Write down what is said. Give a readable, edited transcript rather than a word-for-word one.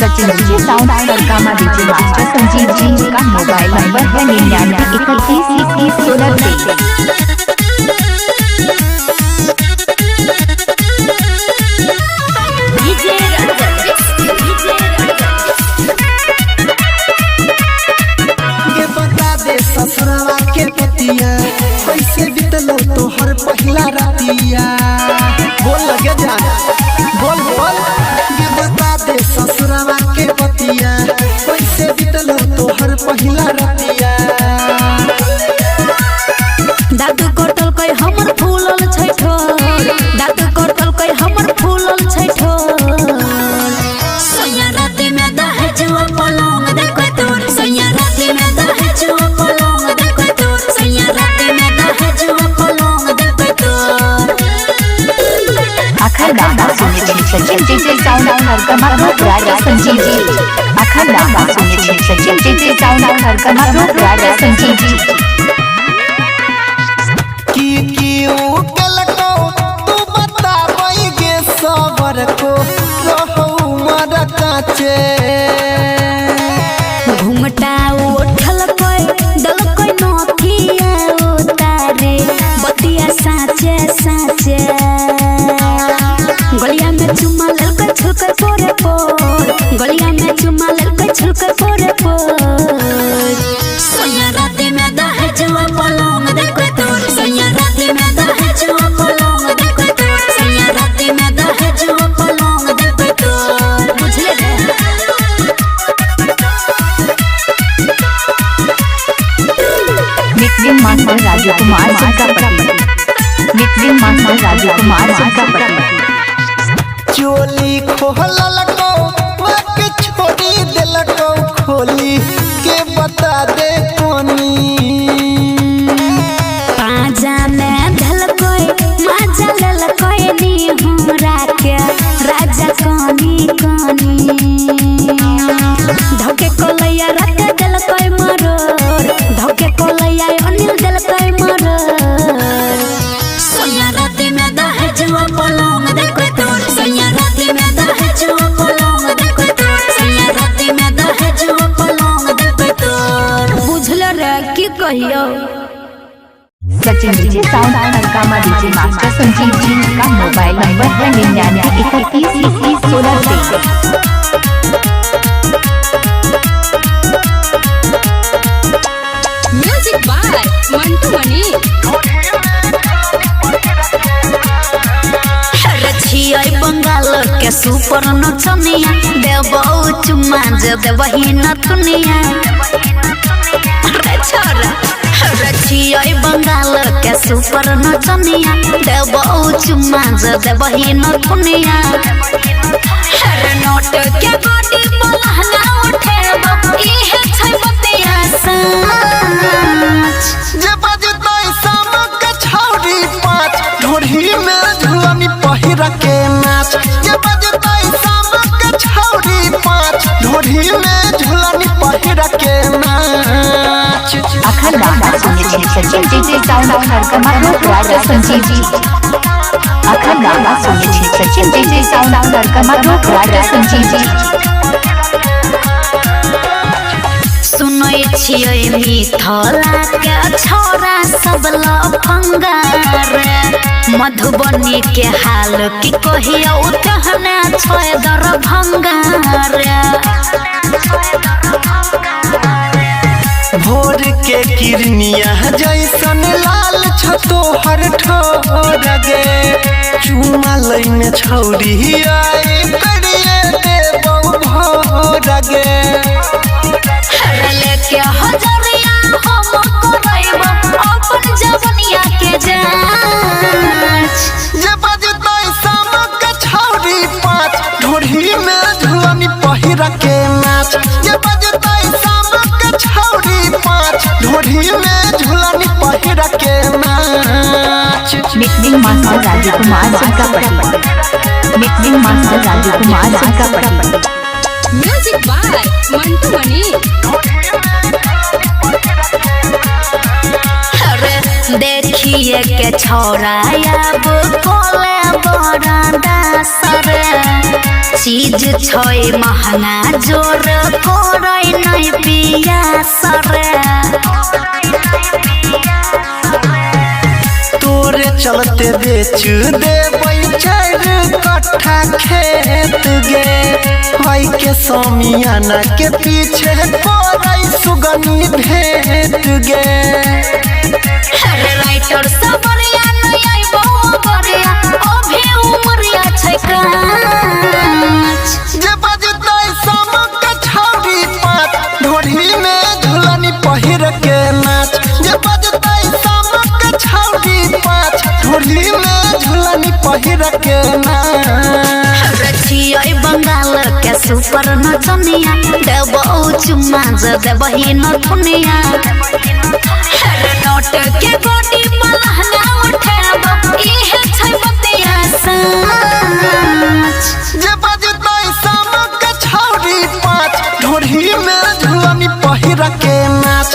Sachin ji sound सरकामा DJ master Sanjeev ji का mobile number है 9931311623। ससुरावा के पतिया कैसे बितलो तोहर पहिला रातिया बोल लगे जान बोल बोल ये बता दे ससुरावा के पतिया कैसे बितलो तोहर पहिला रातिया। दादू कटल कई हमर फूलल छै ठोर, दादू कटल कई हमर फूलल छै ठोर। सैया रात में दहजुआ पलंग देखो तोर, सैया रात में दहजुआ पलंग देखो तोर, सैया रात में दहजुआ पलंग देखो तोर। अखंड गाना सुनिए सचिन जी साउंड सरकामा राजा संजीव जी। अखंड गाना सुनिए सचिन जी साउंड सरकामा राजा संजीव जी। क्यों कल को तू बता पाएंगे सबर को रहो मर काचे घुमटा उठल कोई दल कोई नोखिया उतारे बतिया साचे साचे गलिया में चुमा ललका छुलका पोरे पोर, गलिया में चुमा ललका छुलका पोरे पोर। सैया रात में दहजुआ पलंग देखो तोर, सैया रात में दहजुआ पलंग देखो तोर, सैया रात में दहजुआ पलंग देखो तोर। बुझले रे मिक्सिंग मास्टर राजू कुमार जी का पति। मिक्सिंग मास्टर राजू कुमार जी का पति। चोली खोलल को वाके छोड़ी दिल को खोली के बता दे कोनी। पाजा में धल कोई माजा लल कोई नी हमरा के राजा कोनी कोनी। धोके कोलैया रात दिल कोई मरोर, धोके कोलैया अनिल दिल कोई मरोर। सैया रात में दहजुआ पलंग देखो तोर, सैया रात में दहजुआ पलंग देखो तोर, सैया रात में दहजुआ पलंग देखो तोर। बुझल रे की कहियो। Sachin ji sound सरकामा DJ master Sanjeev ji का मोबाइल नंबर है 9931311623। म्यूजिक बाय मंटू मनी। रछिया बंगाल के सुपर नचनिया देबो चुम्मा जे देबही नतनिया। छोरा रछिया बंगाल के सुपर नचनिया देबो चुम्मा जे देबही नतनिया। हर नोट के गोटी पलहना उठेबो इहे छै बतिया सच। जे बजतै समक छौरी पाँच ढोढ़ी में झुलनी पहिरा के नाच। जे बजतै समक छौरी पाँच ढोढ़ी में झुलनी पहिरा के नाच। अखंड गाना सुनिए सचिन जी साउंड सरकामा राजा संजीव जी। अखंड गाना सुनिए सचिन जी साउंड सरकामा राजा संजीव जी। सुनै छियै मिथिला के छोरा सब लफंगा रे, मधुबनी के हाल की कहियो कहना छै दरभंगा रे। भोर के किरनिया जैसन लाल छतो हर ठोर गे चुमा लैने छौरी आए करिए देबौ भोर गे। लेके हजरिया हम करैबो अपन जवनिया के जांच। जे बजतै समक छौरी पाँच ढोढ़ी में झुलनी पहिरा के नाच। जे बजतै समक छौरी पाँच ढोढ़ी में झुलनी पहिरा के नाच। मिक्सिंग मास्टर राजू कुमार जी का पति। मिक्सिंग मास्टर राजू कुमार जी का पति। म्यूजिक बाय मंटू मनी। देखिए के छोरा अब कोले बड़ा सरे चीज छय महंगा जोर करे नहीं पिया सरे तोरे चलते बेच देबै 4 कट्ठा खेत गे भाई के समियाना के पीछे पड़ै सुगनी भेट गे राइटर सबरिया नहीं आइबो बरिया अभी उमरिया छै काच जे बजतै समक छौरी पात ढोढ़ी में झुलनी पहिर के नाच जे बजतै समक छौरी पात ढोढ़ी में झुलनी पहिर के नाच रचियै बंगाल के सुपर नचनिया देबो चुम्मा ज देबही न दुनिया नोट के गोटी पलहना उठाबो इहे छै बतिया सच जे बजतै समक छौरी पात ढोढ़ी में झुलनी पहिर के नाच